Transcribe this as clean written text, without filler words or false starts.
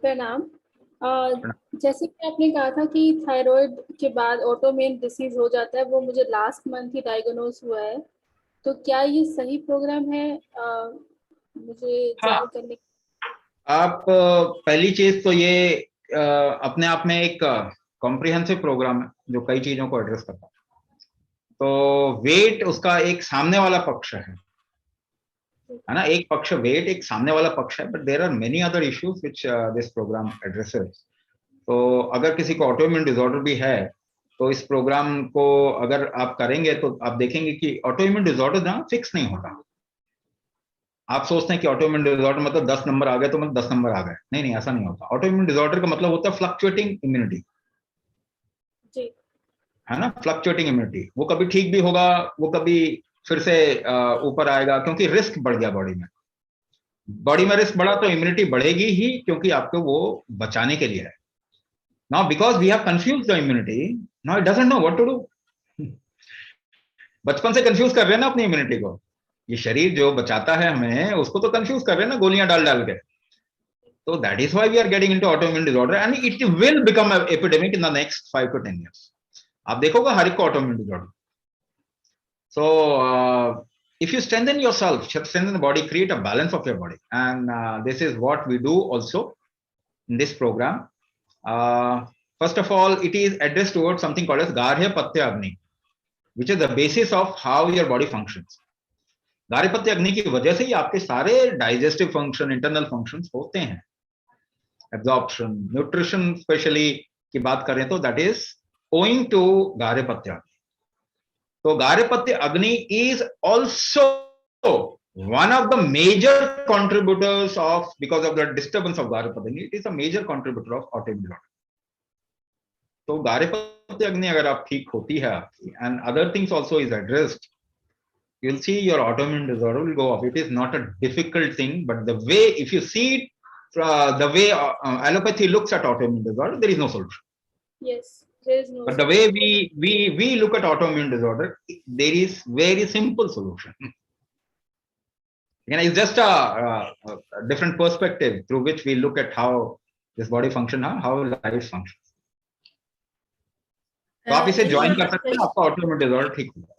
प्रणाम। जैसे कि आपने कहा था कि थायराइड के बाद ऑटोइम्यून डिसीज हो जाता है, वो मुझे लास्ट मंथ ही डायग्नोज हुआ है, तो क्या ये सही प्रोग्राम है मुझे हाँ, ज्वाइन करने? आप पहली चीज तो ये अपने आप में एक कॉम्प्रिहेंसिव प्रोग्राम है जो कई चीजों को एड्रेस करता है। तो वेट उसका एक सामने वाला पक्ष है ना, एक पक्ष वेट एक सामने वाला पक्ष है, but there are many other issues which this programme addresses. तो अगर किसी को ऑटोइम्यून डिसऑर्डर भी है तो इस प्रोग्राम को अगर आप करेंगे तो आप देखेंगे कि ऑटोइम्यून डिसऑर्डर ना फिक्स नहीं होता। आप सोचते हैं कि ऑटोइम्यून डिसऑर्डर मतलब 10 नंबर आ गए तो मतलब 10 नंबर आ गए, नहीं नहीं, ऐसा नहीं होता। ऑटोइम्यून डिसऑर्डर का मतलब होता है फ्लक्चुएटिंग इम्यूनिटी, जी। है ना, फ्लक्चुएटिंग इम्यूनिटी। वो कभी ठीक भी होगा, वो कभी फिर से ऊपर आएगा, क्योंकि रिस्क बढ़ गया बॉडी में। बॉडी में रिस्क बढ़ा तो इम्यूनिटी बढ़ेगी ही, क्योंकि आपको वो बचाने के लिए है। Now because we have confuse the immunity, now it doesn't know what to do. बचपन से कंफ्यूज कर रहे हैं ना अपनी इम्यूनिटी को। ये शरीर जो बचाता है हमें, उसको तो कंफ्यूज कर रहे हैं ना गोलियां डाल डाल के। So that is why we are getting into autoimmune disorder, and it will become an epidemic in the next 5 to 10 years. आप देखोगे हर एक को autoimmune disorder. So if you strengthen yourself, strengthen the body, create a balance of your body, and this is what we do also in this program. First of all, it is addressed towards something called as Garhya Patya Agni, which is the basis of how your body functions. गार्हपत्य अग्नि की वजह से ही आपके सारे digestive function, internal functions होते हैं। Absorption, nutrition specially की बात करें तो दैट इज ओइंग टू गार्हपत्य अग्नि। तो गार्हपत्य अग्नि is also one of the major contributors of, because of the disturbance of गार्हपत्य अग्नि, it is a major contributor of autoimmune disorder. तो गार्हपत्य अग्नि अगर आप ठीक होती है आपकी, and other things also is addressed, you'll see your autoimmune disorder will go off. It is not a difficult thing, but the way, if you see it, the way allopathy looks at autoimmune disorder, there is no solution. Yes, there is no But the way we look at autoimmune disorder, there is very simple solution. Again, it's just a different perspective through which we look at how this body function, how life functions. तो आप इसे join कर सकते हैं, आपका autoimmune disorder ठीक होगा।